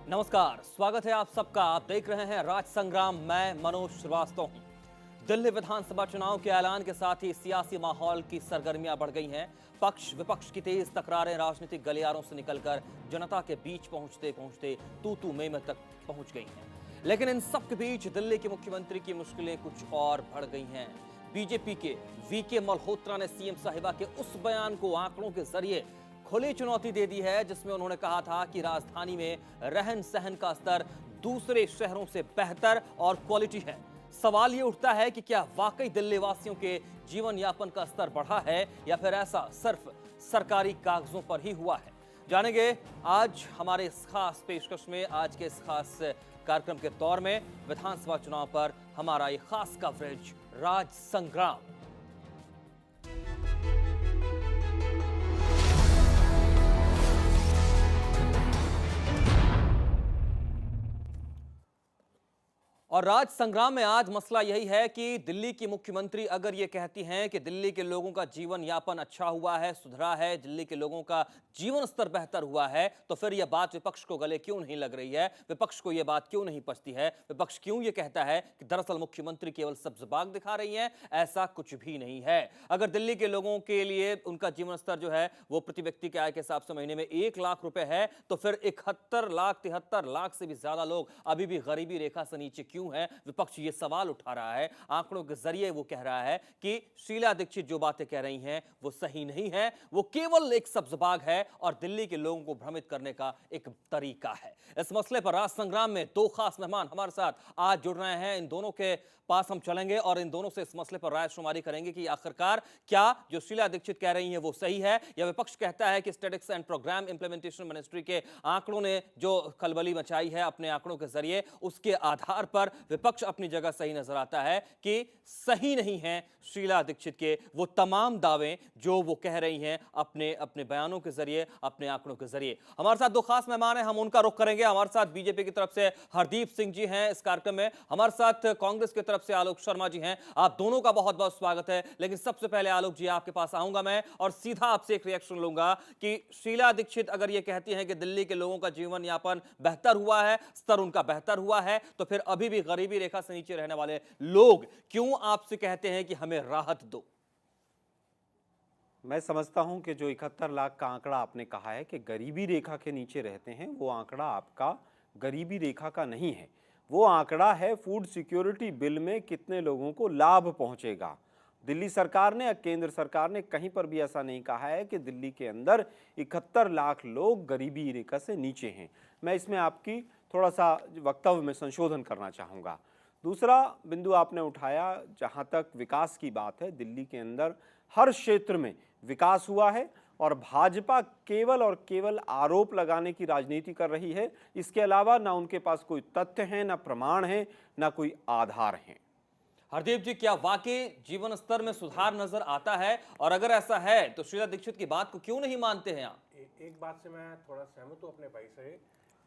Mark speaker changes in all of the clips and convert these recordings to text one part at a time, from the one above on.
Speaker 1: नमस्कार, स्वागत है आप सबका। आप देख रहे हैं राज संग्राम। मैं मनोज श्रीवास्तव हूं। दिल्ली विधानसभा चुनाव के ऐलान के साथ ही सियासी माहौल की सरगर्मियां बढ़ गई हैं। पक्ष विपक्ष की तेज तकरारें राजनीतिक गलियारों से निकलकर जनता के बीच पहुंचते पहुंचते तू में तक पहुंच गई हैं। लेकिन इन सब के बीच दिल्ली के मुख्यमंत्री की मुश्किलें कुछ और बढ़ गई हैं। बीजेपी के वीके मल्होत्रा ने सीएम साहिबा के उस बयान को आंकड़ों के जरिए खुली चुनौती दे दी है, जिसमें उन्होंने कहा था कि राजधानी में रहन सहन का स्तर दूसरे शहरों से बेहतर और क्वालिटी है। सवाल ये उठता है कि क्या वाकई दिल्ली वासियों के जीवन यापन का स्तर बढ़ा है या फिर ऐसा सिर्फ सरकारी कागजों पर ही हुआ है। जानेंगे आज हमारे इस खास पेशकश में, आज के इस खास कार्यक्रम के दौर में विधानसभा चुनाव पर हमारा ये खास कवरेज राज संग्राम। और राज संग्राम में आज मसला यही है कि दिल्ली की मुख्यमंत्री अगर ये कहती हैं कि दिल्ली के लोगों का जीवन यापन अच्छा हुआ है, सुधरा है, दिल्ली के लोगों का जीवन स्तर बेहतर हुआ है, तो फिर यह बात विपक्ष को गले क्यों नहीं लग रही है? विपक्ष को यह बात क्यों नहीं पचती है? विपक्ष क्यों ये कहता है कि दरअसल मुख्यमंत्री केवल सब्ज़बाग दिखा रही है? ऐसा कुछ भी नहीं है। अगर दिल्ली के लोगों के लिए उनका जीवन स्तर जो है वो प्रति व्यक्ति के आय के हिसाब से महीने में 1 लाख रुपए है, तो फिर 71 लाख 73 लाख से भी ज्यादा लोग अभी भी गरीबी रेखा से नीचे क्यों है? विपक्ष ये सवाल उठा रहा है। आंकड़ों के जरिए वो कह रहा है कि शीला दीक्षित जो बातें कह रही हैं वो सही नहीं है, वो केवल एक सब्ज़बाग है और दिल्ली के लोगों को भ्रमित करने का एक तरीका है। इस मसले पर राज संग्राम में 2 खास मेहमान हमारे साथ आज जुड़ रहे हैं। इन दोनों के पास हम चलेंगे और इन दोनों से इस मसले पर राय शुमारी करेंगे कि आखिरकार क्या जो शीला दीक्षित कह रही हैं वो सही है, या विपक्ष कहता है कि statistics and programme implementation ministry के आंकड़ों ने जो खलबली मचाई है अपने आंकड़ों के जरिए, उसके आधार पर विपक्ष अपनी जगह सही नजर आता है कि सही नहीं है शीला दीक्षित के वो तमाम दावे जो वो कह रही हैं अपने अपने बयानों के जरिए, अपने आंकड़ों के जरिए। हमारे साथ 2 खास मेहमान हैं, हम उनका रुख करेंगे। हमारे साथ बीजेपी की तरफ से हरदीप सिंह जी हैं इस कार्यक्रम में, हमारे साथ कांग्रेस की तरफ से आलोक शर्मा जी हैं। आप दोनों का बहुत बहुत स्वागत है। लेकिन सबसे पहले आलोक जी आपके पास आऊंगा मैं और सीधा आपसे एक रिएक्शन लूंगा कि शीला दीक्षित अगर ये कहती हैं कि दिल्ली के लोगों का जीवन यापन बेहतर हुआ है, स्तर उनका बेहतर हुआ है, तो फिर अभी भी गरीबी रेखा से नीचे रहने वाले लोग क्यों आपसे कहते हैं कि हमें राहत दो?
Speaker 2: मैं समझता हूं कि जो 71 लाख का आंकड़ा आपने कहा है कि गरीबी रेखा के नीचे रहते हैं, वो आंकड़ा आपका गरीबी रेखा का नहीं है। वो आंकड़ा है फूड सिक्योरिटी बिल में कितने लोगों को लाभ पहुंचेगा। दिल्ली सरकार ने या केंद्र सरकार ने कहीं पर भी ऐसा नहीं कहा है कि दिल्ली के अंदर 71 लाख लोग गरीबी रेखा से नीचे हैं। मैं इसमें आपकी थोड़ा सा वक्तव्य में संशोधन करना चाहूँगा। दूसरा बिंदु आपने उठाया, जहाँ तक विकास की बात है, दिल्ली के अंदर हर क्षेत्र में विकास हुआ है और भाजपा केवल और केवल आरोप लगाने की राजनीति कर रही है। इसके अलावा ना उनके पास कोई तथ्य है, ना प्रमाण है, ना कोई आधार है।
Speaker 1: हरदीप जी, क्या वाकई जीवन स्तर में सुधार नजर आता है? और अगर ऐसा है तो शीला दीक्षित की बात को क्यों नहीं मानते हैं आप?
Speaker 3: एक बात से मैं थोड़ा सहमत हूँ अपने भाई से।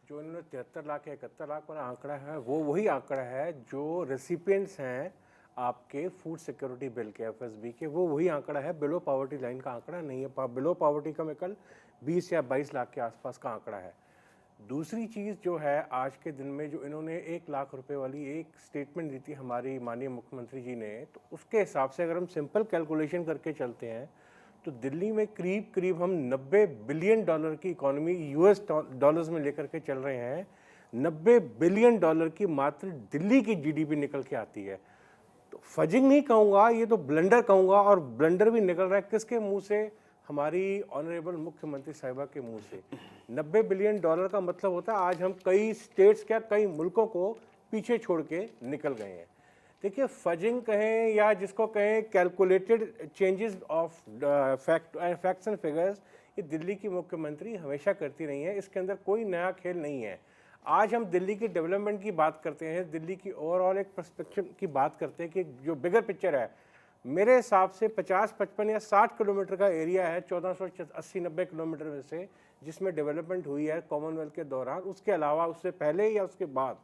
Speaker 3: जो इन्होंने 73 लाख या 71 लाख वाला आंकड़ा है, वो वही आंकड़ा है जो रेसिपिएंट्स हैं आपके फूड सिक्योरिटी बिल के, एफएसबी के। वो वही आंकड़ा है, बिलो पॉवर्टी लाइन का आंकड़ा नहीं है। बिलो पॉवर्टी का मैं कल 20 या 22 लाख के आसपास का आंकड़ा है। दूसरी चीज़ जो है, आज के दिन में जो इन्होंने 1 लाख रुपए वाली एक स्टेटमेंट दी थी हमारी माननीय मुख्यमंत्री जी ने, तो उसके हिसाब से अगर हम सिंपल कैलकुलेशन करके चलते हैं तो दिल्ली में करीब करीब हम 90 बिलियन डॉलर की इकोनॉमी यूएस डॉलर्स में लेकर के चल रहे हैं। 90 बिलियन डॉलर की मात्र दिल्ली की जीडीपी निकल के आती है। तो फजिंग नहीं कहूँगा, ये तो ब्लंडर कहूँगा, और ब्लंडर भी निकल रहा है किसके मुंह से? हमारी ऑनरेबल मुख्यमंत्री साहिबा के मुंह से। 90 बिलियन डॉलर का मतलब होता है आज हम कई स्टेट्स क्या कई मुल्कों को पीछे छोड़ के निकल गए हैं। देखिए, फजिंग कहें या जिसको कहें calculated changes of facts and figures, ये दिल्ली की मुख्यमंत्री हमेशा करती रही है। इसके अंदर कोई नया खेल नहीं है। आज हम दिल्ली की डेवलपमेंट की बात करते हैं, दिल्ली की ओवरऑल एक पर्सपेक्टिव की बात करते हैं कि जो बिगर पिक्चर है, मेरे हिसाब से 50, 55 या 60 किलोमीटर का एरिया है 1480-90 किलोमीटर में से, जिसमें डेवलपमेंट हुई है कॉमनवेल्थ के दौरान। उसके अलावा उससे पहले या उसके बाद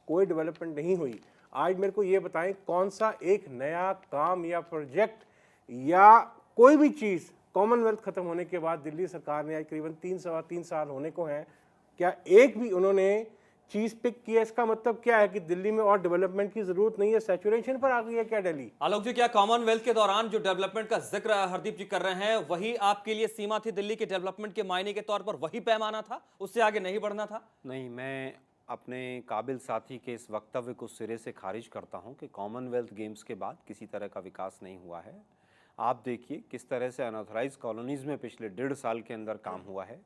Speaker 3: कोई डेवलपमेंट नहीं हुई। आज मेरे को ये बताएं कौन सा एक नया काम या प्रोजेक्ट या कोई भी चीज़ कॉमनवेल्थ खत्म होने के बाद दिल्ली सरकार ने आज करीबन 3 सवा 3 साल होने को हैं, क्या एक भी उन्होंने चीज पिक किया, इसका मतलब क्या है कि दिल्ली में और डेवलपमेंट की जरूरत नहीं है, सैचुरेशन पर आ गई है क्या दिल्ली?
Speaker 1: आलोक जी, क्या कॉमनवेल्थ के दौरान जो डेवलपमेंट का जिक्र हरदीप जी कर रहे हैं वही आपके लिए सीमा थी? दिल्ली के डेवलपमेंट के मायने के तौर पर वही पैमाना था, उससे आगे नहीं बढ़ना था?
Speaker 2: नहीं, मैं अपने काबिल साथी के इस वक्तव्य को सिरे से खारिज करता हूं कि कॉमनवेल्थ गेम्स के बाद किसी तरह का विकास नहीं हुआ है। आप देखिए किस तरह से अनऑथराइज कॉलोनीज़ में पिछले 1.5 साल के अंदर काम हुआ है,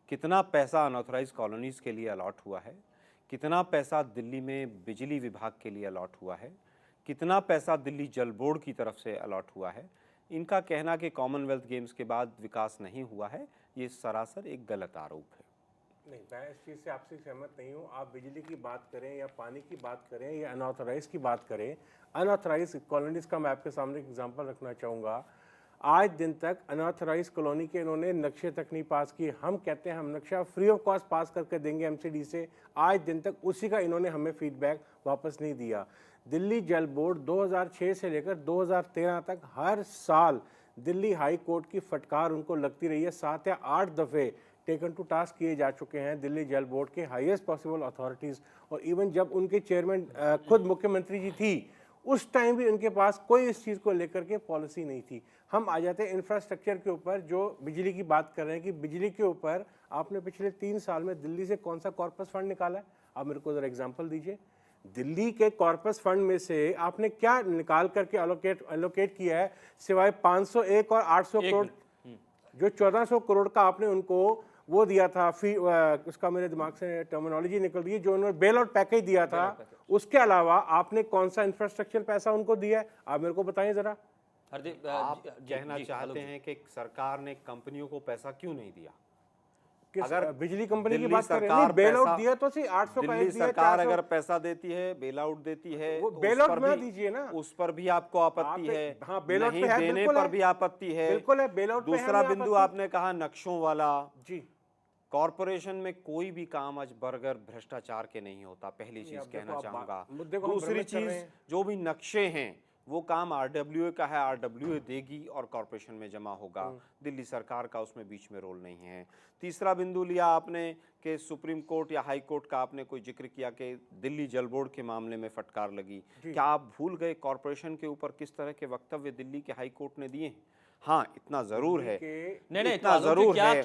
Speaker 2: कितना पैसा अनऑथराइज कॉलोनीज़ के लिए अलॉट हुआ है, कितना पैसा दिल्ली में बिजली विभाग के लिए अलॉट हुआ है, कितना पैसा दिल्ली जल बोर्ड की तरफ से अलॉट हुआ है। इनका कहना कि कॉमनवेल्थ गेम्स के बाद विकास नहीं हुआ है, ये सरासर एक गलत आरोप है।
Speaker 3: नहीं, मैं इस चीज़ से आपसे सहमत नहीं हूँ। आप बिजली की बात करें या पानी की बात करें या अनऑथराइज की बात करें, अनऑथराइज कॉलोनीज का मैं आपके सामने एक एग्जांपल रखना चाहूँगा। आज दिन तक अनऑथराइज कॉलोनी के इन्होंने नक्शे तक नहीं पास किए। हम कहते हैं हम नक्शा फ्री ऑफ कॉस्ट पास करके देंगे एमसीडी से, आज दिन तक उसी का इन्होंने हमें फीडबैक वापस नहीं दिया। दिल्ली जल बोर्ड 2006 से लेकर 2013 तक हर साल दिल्ली हाई कोर्ट की फटकार उनको लगती रही है। 7 या 8 दफ़े टेकन टू टास्क किए जा चुके हैं दिल्ली जल बोर्ड के हाईएस्ट पॉसिबल अथॉरिटीज़। और इवन जब उनके चेयरमैन खुद मुख्यमंत्री जी थी, उस टाइम भी उनके पास कोई इस चीज़ को लेकर के पॉलिसी नहीं थी। हम आ जाते हैं इंफ्रास्ट्रक्चर के ऊपर, जो बिजली की बात कर रहे हैं कि बिजली के ऊपर आपने पिछले 3 साल में दिल्ली से कौन सा कॉर्पस फंड निकाला है? आप मेरे को ज़रा एग्जांपल दीजिए। दिल्ली के कॉर्पस फंड में से आपने क्या निकाल करके एलोकेट किया है, सिवाय 501 और 800 करोड़, जो 1400 करोड़ का आपने उनको वो दिया था, उसका मेरे दिमाग से टर्मिनोलॉजी निकल रही है, जो उन्होंने बेल आउट पैकेज दिया था। उसके अलावा आपने कौन सा इंफ्रास्ट्रक्चर पैसा उनको दिया है, आप मेरे को बताएं जरा।
Speaker 1: हरदीप,
Speaker 2: आप कहना चाहते हैं कि सरकार ने कंपनियों को पैसा क्यों नहीं दिया?
Speaker 3: अगर बिजली कंपनी की बात करें, नहीं बेल आउट दिया तो सी 800 का
Speaker 2: दिल्ली सरकार अगर पैसा देती है, बेल आउट देती है,
Speaker 3: वो बेल आउट में दीजिए ना,
Speaker 2: उस पर भी आपको आपत्ति है।
Speaker 3: हाँ, बेल आउट
Speaker 2: नहीं देने पर भी आपत्ति है।
Speaker 3: बिल्कुल है, बेल आउट।
Speaker 2: दूसरा बिंदु आपने कहा नक्शों वाला
Speaker 3: जी।
Speaker 2: कॉरपोरेशन में कोई भी काम आज बर्गर भ्रष्टाचार के नहीं होता, पहली चीज कहना चाहूंगा। दूसरी चीज, जो भी नक्शे हैं वो काम आरडब्ल्यूए का है, आरडब्ल्यूए देगी और कॉरपोरेशन में जमा होगा, दिल्ली सरकार का उसमें बीच में रोल नहीं है। तीसरा बिंदु लिया आपने कि सुप्रीम कोर्ट या हाई कोर्ट का आपने कोई जिक्र किया कि दिल्ली जल बोर्ड के मामले में फटकार लगी। क्या आप भूल गए कॉरपोरेशन के ऊपर किस तरह के वक्तव्य दिल्ली के हाई कोर्ट ने दिए? हाँ, इतना जरूर है, इतना जरूर है,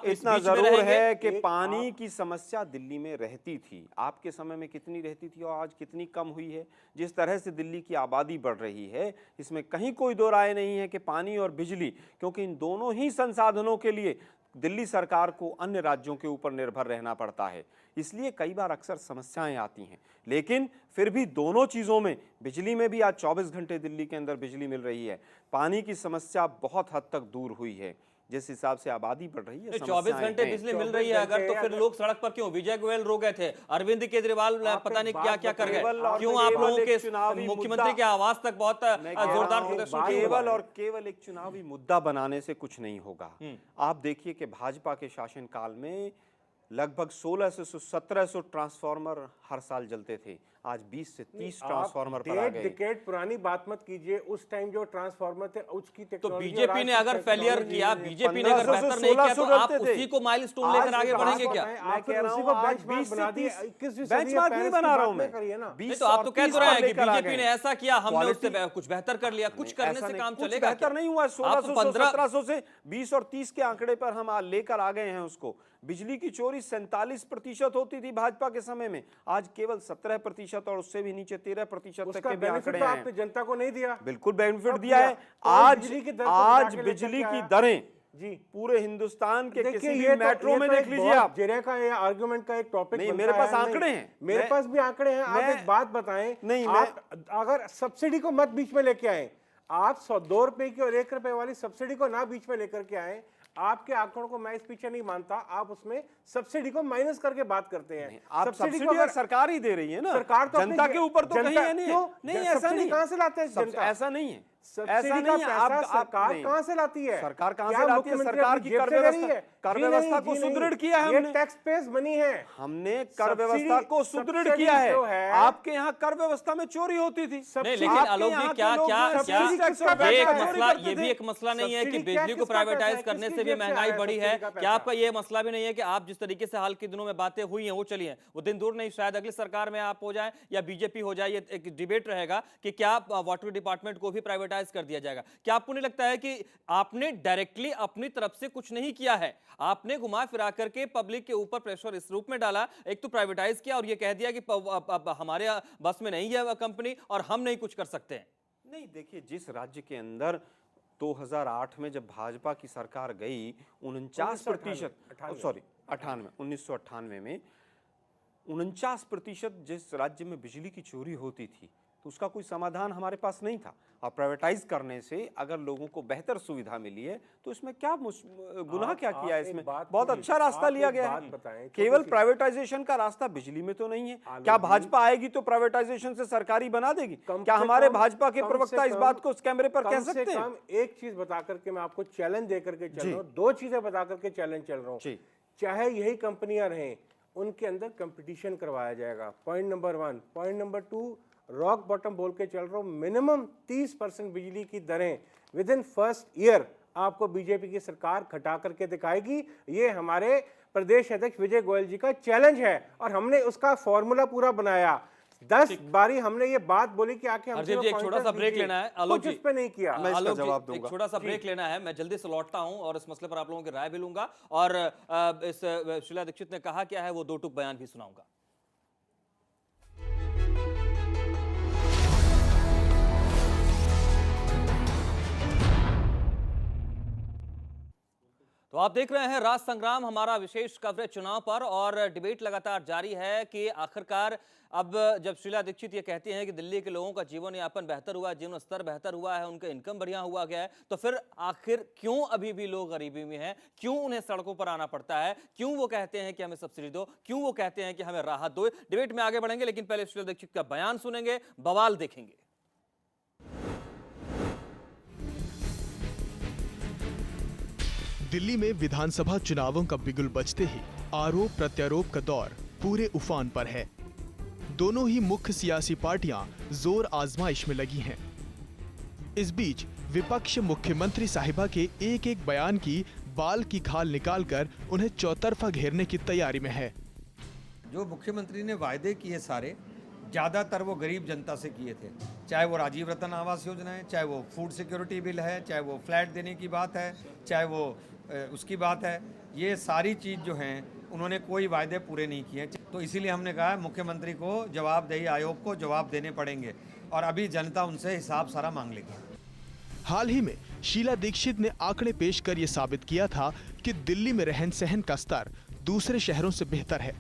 Speaker 2: इतना जरूर है कि पानी की समस्या दिल्ली में रहती थी। आपके समय में कितनी रहती थी और आज कितनी कम हुई है। जिस तरह से दिल्ली की आबादी बढ़ रही है, इसमें कहीं कोई दो राय नहीं है कि पानी और बिजली, क्योंकि इन दोनों ही संसाधनों के लिए दिल्ली सरकार को अन्य राज्यों के ऊपर निर्भर रहना पड़ता है, इसलिए कई बार अक्सर समस्याएं आती हैं। लेकिन फिर भी दोनों चीज़ों में, बिजली में भी आज 24 घंटे दिल्ली के अंदर बिजली मिल रही है, पानी की समस्या बहुत हद तक दूर हुई है। जिस हिसाब से आबादी बढ़ रही है,
Speaker 1: 24 घंटे बिजली मिल रही है अगर, तो फिर लोग सड़क पर क्यों? विजय गोयल रो गए थे, अरविंद केजरीवाल पता नहीं क्या क्या कर गए, क्यों आप लोगों के मुख्यमंत्री के आवास तक बहुत जोरदार प्रोटेस्ट?
Speaker 2: केवल एक चुनावी मुद्दा बनाने से कुछ नहीं होगा। आप देखिए कि भाजपा के शासनकाल में लगभग 1600-1700 ट्रांसफार्मर हर साल जलते थे, आज 20 से 30 ट्रांसफार्मर पर आ गए।
Speaker 3: डिकेड पुरानी बात मत कीजिए, उस टाइम जो ट्रांसफार्मर थे उसकी
Speaker 1: तो बीजेपी ने अगर फेलियर किया, बीजेपी ने अगर बेहतर नहीं किया, तो आप उसी को माइलस्टोन लेकर आगे बढ़ेंगे क्या?
Speaker 2: मैं कह रहा हूं आज 20 से 30 बेंचमार्क नहीं बना रहा हूं मैं।
Speaker 1: तो आप तो कह रहे हैं कि बीजेपी ने ऐसा किया, हमने उससे कुछ बेहतर कर लिया, कुछ करने से काम चलेगा?
Speaker 2: बेहतर नहीं हुआ। 1600-1700 से 20 और 30 के आंकड़े पर हम लेकर आ गए हैं उसको। बिजली की चोरी 47% होती थी भाजपा के समय में, आज केवल 17% और उससे भी नीचे 13% तक के भी आंकड़े हैं।
Speaker 3: आपने जनता को नहीं दिया,
Speaker 2: बिल्कुल बेनिफिट दिया है। आज बिजली की दरें जी पूरे हिंदुस्तान के किसी भी मेट्रो में देख लीजिए आप।
Speaker 3: जेरे का ये आर्गुमेंट का एक टॉपिक
Speaker 2: नहीं, मेरे पास आंकड़े हैं,
Speaker 3: मेरे पास भी आंकड़े हैं। आप एक बात बताएं, नहीं आप अगर सब्सिडी को मत बीच में लेके आए, आप 2 रुपए की और 1 रुपए वाली सब्सिडी को ना बीच में लेकर के आए, आपके आंकड़ों को मैं इस पीछे नहीं मानता, आप उसमें सब्सिडी को माइनस करके बात करते हैं।
Speaker 2: आप सब्सिडी को सरकार ही दे रही है ना,
Speaker 3: सरकार तो
Speaker 2: जनता के ऊपर तो कहीं है नहीं,
Speaker 3: नहीं ऐसा नहीं, कहां से लाते हैं जनता?
Speaker 2: ऐसा नहीं है,
Speaker 3: सब्सिडी का
Speaker 2: नहीं है,
Speaker 3: पैसा
Speaker 2: आप
Speaker 3: सरकार
Speaker 2: नहीं।
Speaker 3: कहाँ से लाती है?
Speaker 2: सरकार कहाँ
Speaker 3: क्या
Speaker 2: से लाती है?
Speaker 3: मुख्यमंत्री
Speaker 2: सरकार
Speaker 3: अपनी
Speaker 2: की
Speaker 3: जेब
Speaker 2: कर
Speaker 3: से दे रही
Speaker 2: व्यवस्था,
Speaker 3: है?
Speaker 2: कर
Speaker 3: जी नहीं,
Speaker 2: व्यवस्था को
Speaker 3: जी नहीं।
Speaker 2: सुदृढ़ किया है
Speaker 3: ये
Speaker 2: हमने।
Speaker 3: टैक्स पेज मनी है।
Speaker 2: हमने कर व्यवस्था को सुदृढ़
Speaker 3: सब्सिडी
Speaker 2: किया
Speaker 3: जो
Speaker 2: है।
Speaker 3: है,
Speaker 2: आपके यहाँ कर व्यवस्था में चोरी होती थी।
Speaker 1: नहीं, लेकिन
Speaker 2: आपके
Speaker 1: आलोक
Speaker 2: यहाँ
Speaker 1: जी
Speaker 2: के
Speaker 1: क्या
Speaker 2: लोग
Speaker 1: क्या
Speaker 2: जो है
Speaker 1: क्या
Speaker 2: सब्सिडी टैक्स और
Speaker 3: किसका
Speaker 1: ये एक
Speaker 3: पैसा है?
Speaker 1: मसला,
Speaker 2: चोरी
Speaker 1: ये भी
Speaker 2: करते
Speaker 1: एक मसला नहीं है कि
Speaker 3: सब्सिडी क्या
Speaker 1: बिजली को
Speaker 3: किसका पैसा
Speaker 1: प्राइवेटाइज
Speaker 3: है?
Speaker 1: करने
Speaker 3: किसकी
Speaker 1: से भी
Speaker 3: जेब से
Speaker 1: महंगाई
Speaker 3: आया
Speaker 1: बढ़ी है।
Speaker 3: सब्सिडी का
Speaker 1: क्या
Speaker 3: पैसा?
Speaker 1: आपका ये मसला भी नहीं है कि आप जिस तरीके से हाल के दिनों में बातें हुई हैं वो चली हैं, वो दिन दूर नहीं, शायद अगली सरकार में आप हो जाए या बीजेपी हो जाए, ये एक डिबेट रहेगा कि क्या वाटर डिपार्टमेंट को भी प्राइवेटाइज कर दिया जाएगा। क्या आपको नहीं लगता है कि आपने डायरेक्टली अपनी तरफ से कुछ नहीं किया है, आपने घुमा फिरा करके पब्लिक के ऊपर प्रेशर इस रूप में डाला, एक तो प्राइवेटाइज किया और ये कह दिया कि अब हमारे बस में नहीं है कंपनी और हम नहीं कुछ कर सकते हैं?
Speaker 2: नहीं, देखिए, जिस राज्य के अंदर 2008 में जब भाजपा की सरकार गई 49%, सॉरी 1998 में 49% जिस राज्य में बिजली की चोरी होती थी, तो उसका कोई समाधान हमारे पास नहीं था। और प्राइवेटाइज करने से अगर लोगों को बेहतर सुविधा मिली है तो इसमें क्या गुनाह क्या किया है? इसमें बहुत अच्छा रास्ता लिया गया है। केवल प्राइवेटाइजेशन का रास्ता बिजली में तो नहीं है। क्या भाजपा आएगी तो प्राइवेटाइजेशन से सरकारी बना देगी? क्या हमारे भाजपा के प्रवक्ता इस बात को उस कैमरे पर कह सकते हैं?
Speaker 3: एक चीज बता करके मैं आपको चैलेंज दे करके चल रहा हूँ, दो चीजें बता करके चैलेंज चल रहा हूँ। चाहे यही कंपनियां रहें, उनके अंदर कंपटीशन करवाया जाएगा, point number 1। Point number 2, rock bottom बोल के चल रहा हूँ, मिनिमम 30% बिजली की दरें विद इन फर्स्ट ईयर आपको बीजेपी की सरकार घटा करके दिखाएगी। ये हमारे प्रदेश अध्यक्ष विजय गोयल जी का चैलेंज है और हमने उसका फॉर्मूला पूरा बनाया। 10 बारी हमने ये बात बोली कि आके हमसे
Speaker 1: एक छोटा सा ब्रेक लेना है, आलोक जी
Speaker 3: इस पे नहीं किया।
Speaker 2: मैं इसका
Speaker 1: आलोक जी,
Speaker 2: जवाब दूंगा।
Speaker 1: एक छोटा सा ब्रेक लेना है, मैं जल्दी से लौटता हूं और इस मसले पर आप लोगों की राय भी लूंगा और इस शीला दीक्षित ने कहा क्या है वो दो टूक बयान भी सुनाऊंगा। तो आप देख रहे हैं राज संग्राम, हमारा विशेष कवरेज चुनाव पर, और डिबेट लगातार जारी है कि आखिरकार अब जब शीला दीक्षित ये कहती हैं कि दिल्ली के लोगों का जीवन यापन बेहतर हुआ है, जीवन स्तर बेहतर हुआ है, उनका इनकम बढ़िया हुआ गया है, तो फिर आखिर क्यों अभी भी लोग गरीबी में हैं? क्यों उन्हें सड़कों पर आना पड़ता है? क्यों वो कहते हैं कि हमें सब्सिडी दो? क्यों वो कहते हैं कि हमें राहत दो? डिबेट में आगे बढ़ेंगे, लेकिन पहले शीला दीक्षित का बयान सुनेंगे, बवाल देखेंगे।
Speaker 4: दिल्ली में विधानसभा चुनावों का बिगुल बजते ही आरोप प्रत्यारोप का दौर पूरे उफान पर है। दोनों ही मुख्य सियासी पार्टियां जोर आजमाइश में लगी हैं। इस बीच विपक्ष मुख्यमंत्री साहिबा के एक एक बयान की बाल की खाल निकालकर उन्हें चौतरफा घेरने की तैयारी में है।
Speaker 5: जो मुख्यमंत्री ने वायदे किए सारे, ज़्यादातर वो गरीब जनता से किए थे। चाहे वो राजीव रतन आवास योजना है, चाहे वो फूड सिक्योरिटी बिल है, चाहे वो फ्लैट देने की बात है, चाहे वो उसकी बात है, ये सारी चीज़ जो हैं उन्होंने कोई वायदे पूरे नहीं किए। तो इसीलिए हमने कहा मुख्यमंत्री को जवाबदेही आयोग को जवाब देने पड़ेंगे और अभी जनता उनसे हिसाब सारा मांग लेगी।
Speaker 4: हाल ही में शीला दीक्षित ने आंकड़े पेश कर ये साबित किया था कि दिल्ली में रहन सहन का स्तर दूसरे शहरों से बेहतर है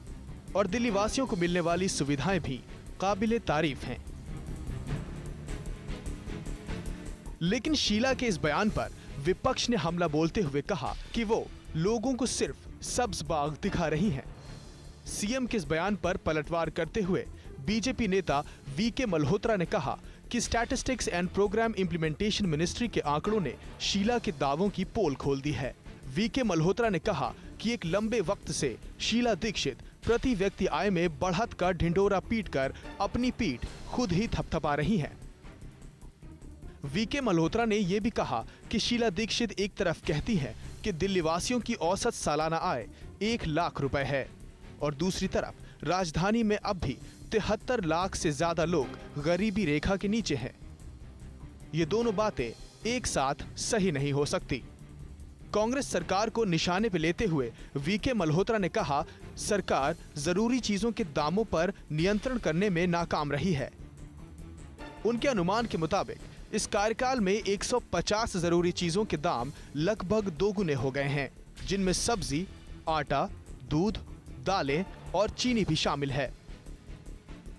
Speaker 4: और दिल्ली वासियों को मिलने वाली सुविधाएं भी काबिले तारीफ हैं। लेकिन शीला के इस बयान पर विपक्ष ने हमला बोलते हुए कहा कि वो लोगों को सिर्फ सब्ज बाग दिखा रही हैं। सीएम के इस बयान पर पलटवार करते हुए बीजेपी नेता वीके मल्होत्रा ने कहा कि statistics and programme implementation ministry के आंकड़ों ने शीला के दावों की पोल खोल दी है। वीके मल्होत्रा ने कहा कि एक लंबे वक्त से शीला दीक्षित प्रति व्यक्ति आय में बढ़त का ढिंडोरा पीटकर अपनी पीठ खुद ही थपथपा रही हैं। वीके मल्होत्रा ने यह भी कहा कि शीला दीक्षित एक तरफ कहती हैं कि दिल्ली वासियों की औसत सालाना आय 1 लाख रुपए है और दूसरी तरफ राजधानी में अब भी 73 लाख से ज्यादा लोग गरीबी रेखा के नीचे हैं। ये दोनों बातें एक साथ सही नहीं हो सकती। कांग्रेस सरकार को निशाने पर लेते हुए वीके मल्होत्रा ने कहा, सरकार जरूरी चीजों के दामों पर नियंत्रण करने में नाकाम रही है। उनके अनुमान के मुताबिक इस कार्यकाल में 150 जरूरी चीजों के दाम लगभग दोगुने हो गए हैं, जिनमें सब्जी, आटा, दूध, दालें और चीनी भी शामिल है।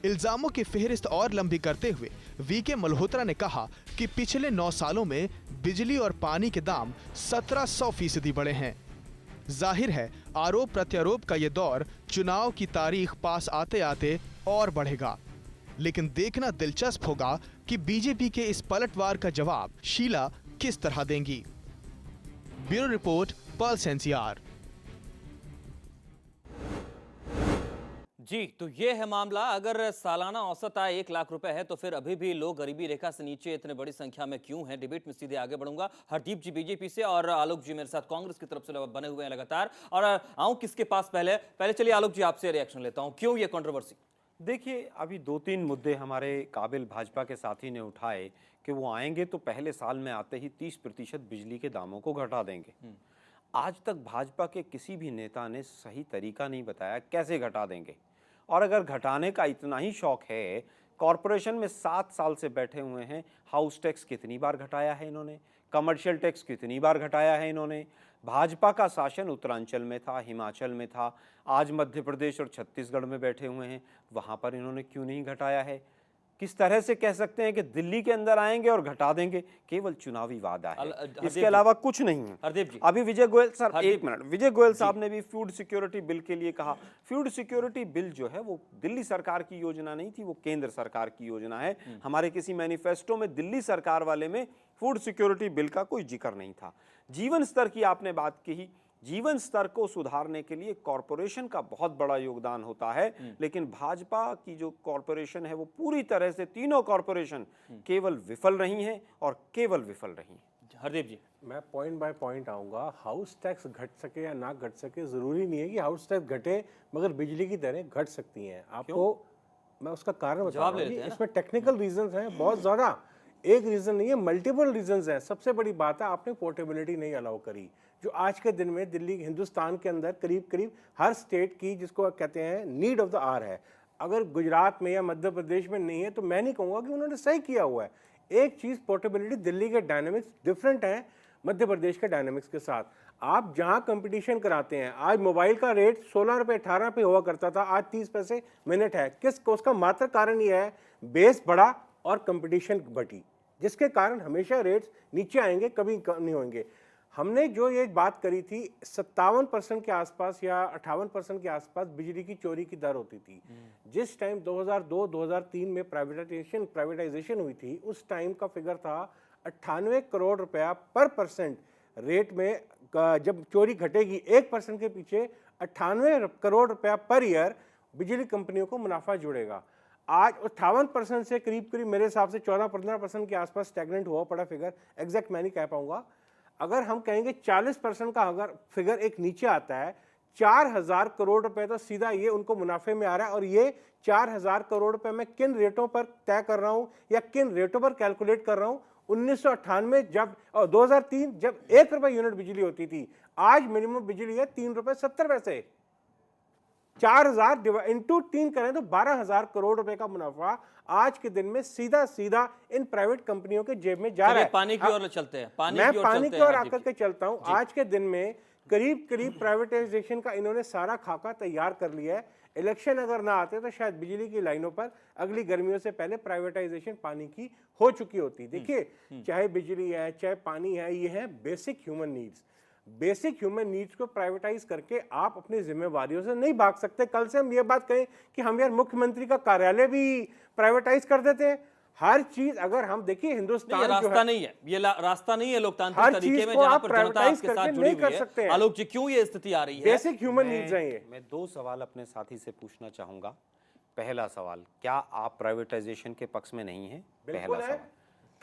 Speaker 4: इल्जामों की फेहरिस्त और लंबी करते हुए वीके मल्होत्रा ने कहा कि पिछले 9 सालों में बिजली और पानी के दाम 1700% बढ़े हैं। जाहिर है आरोप प्रत्यारोप का यह दौर चुनाव की तारीख पास आते आते और बढ़ेगा। लेकिन देखना दिलचस्प होगा कि बीजेपी के इस पलटवार का जवाब शीला किस तरह देंगी। Bureau report, Pulse NCR.
Speaker 1: जी, तो ये है मामला। अगर सालाना औसत आय 1 लाख रुपए है तो फिर अभी भी लोग गरीबी रेखा से नीचे इतने बड़ी संख्या में क्यों हैं? डिबेट में सीधे आगे बढ़ूंगा। हरदीप जी बीजेपी से और आलोक जी मेरे साथ कांग्रेस की तरफ से बने हुए हैं लगातार। और आऊं किसके पास पहले चलिए आलोक जी आपसे रिएक्शन लेता हूं, क्यों ये कंट्रोवर्सी?
Speaker 2: देखिए, अभी 2-3 मुद्दे हमारे काबिल भाजपा के साथी ने उठाए कि वो आएंगे तो पहले साल में आते ही 30% बिजली के दामों को घटा देंगे। आज तक भाजपा के किसी भी नेता ने सही तरीका नहीं बताया कैसे घटा देंगे। और अगर घटाने का इतना ही शौक है, कॉरपोरेशन में 7 साल से बैठे हुए हैं, हाउस टैक्स कितनी बार घटाया है इन्होंने, कमर्शियल टैक्स कितनी बार घटाया है इन्होंने। भाजपा का शासन उत्तरांचल में था, हिमाचल में था, आज मध्य प्रदेश और छत्तीसगढ़ में बैठे हुए हैं, वहाँ पर इन्होंने क्यों नहीं घटाया है? किस तरह से कह सकते हैं कि दिल्ली के अंदर आएंगे और घटा देंगे? केवल चुनावी वादा है, इसके अलावा कुछ नहीं है।
Speaker 1: हरदीप जी,
Speaker 2: अभी विजय गोयल सर, एक मिनट, विजय गोयल साहब ने भी फूड सिक्योरिटी बिल के लिए कहा। फूड सिक्योरिटी बिल जो है वो दिल्ली सरकार की योजना नहीं थी, वो केंद्र सरकार की योजना है। हमारे किसी मैनिफेस्टो में दिल्ली सरकार वाले में फूड सिक्योरिटी बिल का कोई जिक्र नहीं था। जीवन स्तर की आपने बात की, जीवन स्तर को सुधारने के लिए कॉरपोरेशन का बहुत बड़ा योगदान होता है, लेकिन भाजपा की जो कॉरपोरेशन है वो पूरी तरह से, तीनों कॉरपोरेशन केवल विफल रही हैं और केवल विफल रही हैं।
Speaker 1: हरदीप जी,
Speaker 3: मैं पॉइंट बाय पॉइंट आऊँगा। हाउस टैक्स घट सके या ना घट सके, ज़रूरी नहीं है कि हाउस टैक्स घटे, मगर बिजली की दरें घट सकती हैं। आपको मैं उसका कारण बता रहा हूँ। इसमें टेक्निकल रीजंस हैं बहुत ज़्यादा, एक रीज़न नहीं है, मल्टीपल रीजंस हैं। सबसे बड़ी बात है आपने पोर्टेबिलिटी नहीं अलाउ करी, जो आज के दिन में दिल्ली, हिंदुस्तान के अंदर करीब करीब हर स्टेट की, जिसको कहते हैं नीड ऑफ द आवर है। अगर गुजरात में या मध्य प्रदेश में नहीं है तो मैं नहीं कहूँगा कि उन्होंने सही किया हुआ है। एक चीज़, पोर्टेबिलिटी, दिल्ली के डायनेमिक्स डिफरेंट हैं मध्य प्रदेश के डायनेमिक्स के साथ। आप जहाँ कंपटीशन कराते हैं, आज मोबाइल का रेट 16 रुपये 18 रुपये हुआ करता था, आज 30 पैसे मिनट है। उसका मात्र कारण ये है बेस बढ़ा और कंपटीशन बढ़ी, जिसके कारण हमेशा रेट्स नीचे आएंगे, कभी नहीं होंगे। हमने जो ये बात करी थी 57% के आसपास या 58% के आसपास बिजली की चोरी की दर होती थी। जिस टाइम 2002-2003 में प्राइवेटाइजेशन हुई थी, उस टाइम का फिगर था 98 करोड़ रुपया पर परसेंट रेट में। जब चोरी घटेगी 1% के पीछे 98 करोड़ रुपया पर ईयर बिजली कंपनियों को मुनाफा जुड़ेगा। आज 58% से करीब करीब मेरे हिसाब से 14-15% के आसपास स्टैग्नेंट हुआ पड़ा फिगर, एग्जैक्ट मैं नहीं कह पाऊंगा। अगर हम कहेंगे 40% का अगर फिगर एक नीचे आता है, 4000 करोड़ रुपए तो सीधा ये उनको मुनाफे में आ रहा है। और ये 4000 करोड़ रुपए मैं किन रेटों पर तय कर रहा हूं या किन रेटों पर कैलकुलेट कर रहा हूं? 1998 जब और 2003 जब 1 रुपए यूनिट बिजली होती थी, आज मिनिमम बिजली है 3 रुपए 70 पैसे। 4000 इंटू 3 करें तो 12000 करोड़ रुपए का मुनाफा आज के दिन में सीधा सीधा इन प्राइवेट कंपनियों के जेब में जा रहा है।
Speaker 1: पानी की ओर चलते हैं,
Speaker 3: मैं पानी की ओर आकर के चलता हूं। आज के दिन में करीब करीब प्राइवेटाइजेशन का इन्होंने सारा खाका तैयार कर लिया है। इलेक्शन अगर ना आते तो शायद बिजली की लाइनों पर अगली गर्मियों से पहले प्राइवेटाइजेशन पानी की हो चुकी होती। देखिए, चाहे बिजली है, चाहे पानी है, ये है basic human needs. Basic human needs को प्राइवेटाइज करके आप अपनी जिम्मेवारियों से नहीं भाग सकते। कल से हम ये बात कहें कि हम यार मुख्यमंत्री का कार्यालय भी प्राइवेटाइज कर देते हैं, हर चीज। अगर हम देखिए हिंदुस्तान
Speaker 1: ये रास्ता नहीं है, ये रास्ता नहीं है लोकतांत्रिक तरीके में जहां पर जनता आपके साथ जुड़ी हुई है। आलोक जी, क्यों ये स्थिति आ रही है?
Speaker 3: बेसिक ह्यूमन नीड्स हैं ये।
Speaker 2: मैं 2 सवाल अपने साथी से पूछना चाहूंगा। पहला सवाल, क्या आप प्राइवेटाइजेशन के पक्ष में नहीं हैं? पहला सवाल।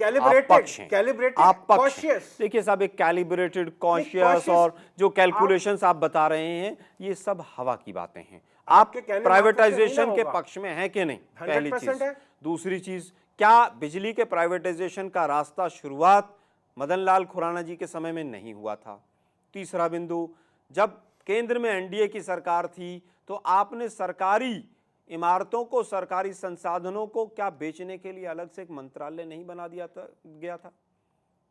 Speaker 2: देखिए साहब, एक कैलिब्रेटेड, कॉन्शियस और जो कैलकुलेशंस आप बता रहे हैं, ये सब हवा की बातें हैं। आप प्राइवेटाइजेशन के पक्ष में हैं कि नहीं? पहली चीज। दूसरी चीज, क्या बिजली के प्राइवेटाइजेशन का रास्ता शुरुआत मदन लाल खुराना जी के समय में नहीं हुआ था? तीसरा बिंदु, जब केंद्र में एनडीए की सरकार थी तो आपने सरकारी इमारतों को, सरकारी संसाधनों को क्या बेचने के लिए अलग से एक मंत्रालय नहीं बना दिया गया था?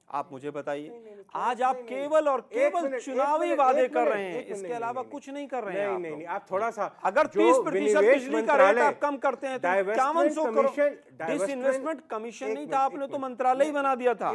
Speaker 2: आप मुझे बताइए। आज आप केवल और केवल चुनावी वादे कर रहे हैं, इसके अलावा कुछ नहीं कर रहे हैं।
Speaker 3: नहीं नहीं, आप थोड़ा सा,
Speaker 2: अगर 30% बिजली का रेट आप कम करते हैं तो 5100 करोड़। डिसइन्वेस्टमेंट कमीशन नहीं था, आपने तो मंत्रालय ही बना दिया था।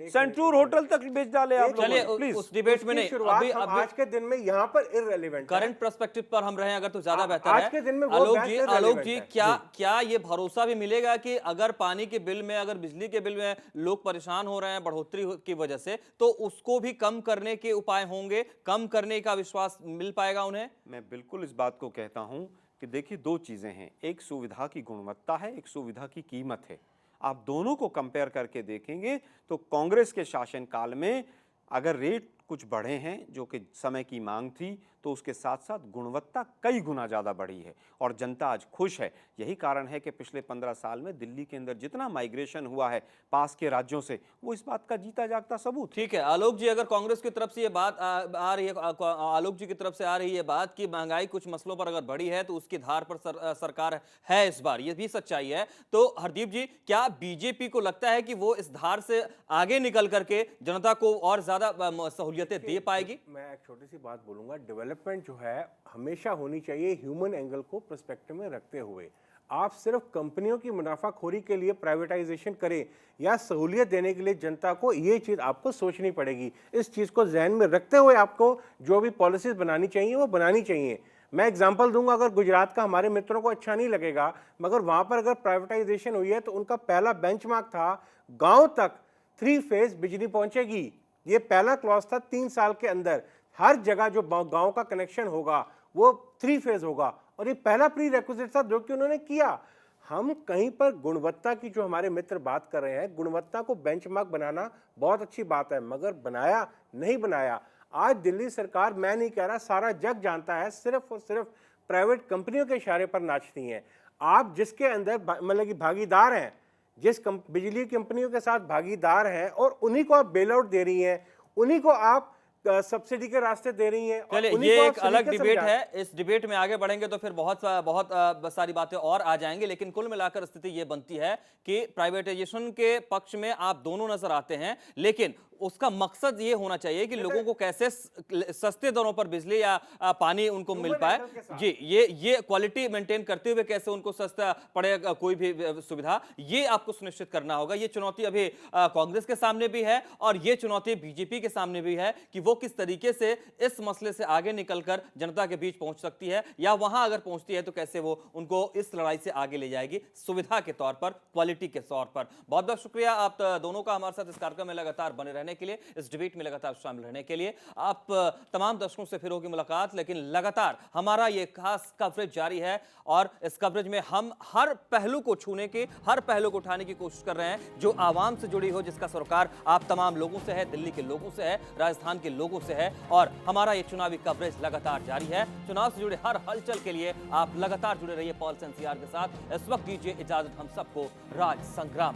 Speaker 2: सेंट्रूर होटल तक बेच डाले आप
Speaker 1: चलिए
Speaker 2: लोगों ने। प्लीज
Speaker 1: उस डिबेट में नहीं, अभी
Speaker 3: आज के दिन में यहाँ पर इररिलेवेंट
Speaker 1: करंट पर्सपेक्टिव पर हम रहे अगर तो ज्यादा बेहतर
Speaker 3: आज
Speaker 1: है।
Speaker 3: के दिन में वो
Speaker 1: आलोक
Speaker 3: बहस
Speaker 1: जी,
Speaker 3: irrelevant
Speaker 1: आलोक जी,
Speaker 3: है।
Speaker 1: क्या ये भरोसा भी मिलेगा कि अगर पानी के बिल में, अगर बिजली के बिल में लोग परेशान हो रहे हैं बढ़ोतरी की वजह से, तो उसको भी कम करने के उपाय होंगे, कम करने का विश्वास मिल पाएगा उन्हें?
Speaker 2: मैं बिल्कुल इस बात को कहता हूं कि देखिए, दो चीजें हैं, एक सुविधा की गुणवत्ता है, एक सुविधा की कीमत है। आप दोनों को कंपेयर करके देखेंगे तो कांग्रेस के शासनकाल में अगर रेट कुछ बढ़े हैं जो कि समय की मांग थी, तो उसके साथ साथ गुणवत्ता कई गुना ज़्यादा बढ़ी है और जनता आज खुश है। यही कारण है कि पिछले 15 साल में दिल्ली के अंदर जितना माइग्रेशन हुआ है पास के राज्यों से, वो इस बात का जीता जागता सबूत।
Speaker 1: ठीक है आलोक जी, अगर कांग्रेस की तरफ से ये बात आ रही है, आलोक जी की तरफ से आ रही है बात कि महंगाई कुछ मसलों पर अगर बढ़ी है तो उसकी धार पर सरकार है इस बार, ये भी सच्चाई है। तो हरदीप जी, क्या बीजेपी को लगता है कि वो इस धार से आगे निकल करके जनता को और ज्यादा सहूलियतें दे पाएगी?
Speaker 3: मैं एक छोटी सी बात बोलूंगा, डेवलपमेंट जो है हमेशा होनी चाहिए ह्यूमन एंगल को पर्सपेक्टिव में रखते हुए। आप सिर्फ कंपनियों की मुनाफाखोरी के लिए प्राइवेटाइजेशन करें या सहूलियत देने के लिए जनता को, ये चीज़ आपको सोचनी पड़ेगी। इस चीज़ को जहन में रखते हुए आपको जो भी पॉलिसीज बनानी चाहिए वो बनानी चाहिए। मैं एग्जांपल दूंगा, अगर गुजरात का हमारे मित्रों को अच्छा नहीं लगेगा, मगर वहाँ पर अगर प्राइवेटाइजेशन हुई है तो उनका पहला बेंचमार्क था गाँव तक 3 फेज बिजली पहुँचेगी। ये पहला क्लॉज था, 3 साल के अंदर हर जगह जो गांव का कनेक्शन होगा वो 3 फेज होगा, और ये पहला प्री रेक्विजिट था जो कि उन्होंने किया। हम कहीं पर गुणवत्ता की, जो हमारे मित्र बात कर रहे हैं, गुणवत्ता को बेंचमार्क बनाना बहुत अच्छी बात है, मगर बनाया नहीं बनाया। आज दिल्ली सरकार, मैं नहीं कह रहा, सारा जग जानता है, सिर्फ और सिर्फ प्राइवेट कंपनियों के इशारे पर नाचती हैं। आप जिसके अंदर मतलब कि भागीदार हैं, जिस बिजली कंपनियों के साथ भागीदार हैं, और उन्हीं को आप बेल आउट दे रही हैं, उन्हीं को आप सब्सिडी के रास्ते दे रही हैं।
Speaker 1: चलिए, ये एक अलग डिबेट है, इस डिबेट में आगे बढ़ेंगे तो फिर बहुत सारी बातें और आ जाएंगी। लेकिन कुल मिलाकर स्थिति ये बनती है कि प्राइवेटाइजेशन के पक्ष में आप दोनों नजर आते हैं, लेकिन उसका मकसद ये होना चाहिए कि लोगों को कैसे सस्ते दरों पर बिजली या पानी उनको मिल पाए। जी, ये क्वालिटी मेंटेन करते हुए कैसे उनको सस्ता पड़ेगा कोई भी सुविधा, ये आपको सुनिश्चित करना होगा। ये चुनौती अभी कांग्रेस के सामने भी है और ये चुनौती बीजेपी के सामने भी है कि वो किस तरीके से इस मसले से आगे निकलकर जनता के बीच पहुंच सकती है, या वहां अगर पहुंचती है तो कैसे वो उनको इस लड़ाई से आगे ले जाएगी, सुविधा के तौर पर, क्वालिटी के तौर पर। बहुत बहुत शुक्रिया आप दोनों का हमारे साथ इस कार्यक्रम में लगातार बने रहने के लिए, इस डिबेट में लगातार शामिल रहने के लिए। आप तमाम दर्शकों से फिर होगी मुलाकात, लेकिन लगातार हमारा ये खास कवरेज जारी है और इस कवरेज में हम हर पहलू को छूने की, हर पहलू को उठाने की कोशिश कर रहे हैं जो आवाम से जुड़ी हो, जिसका सरोकार आप तमाम लोगों से है, दिल्ली के लोगों से है, राजस्थान के लोगों से है। और हमारा ये चुनावी कवरेज लगातार जारी है। चुनाव से जुड़े हर हलचल के लिए आप लगातार जुड़े रहिए पॉल्स एनसीआर के साथ। इस वक्त दीजिए इजाजत हम सबको राज संग्राम।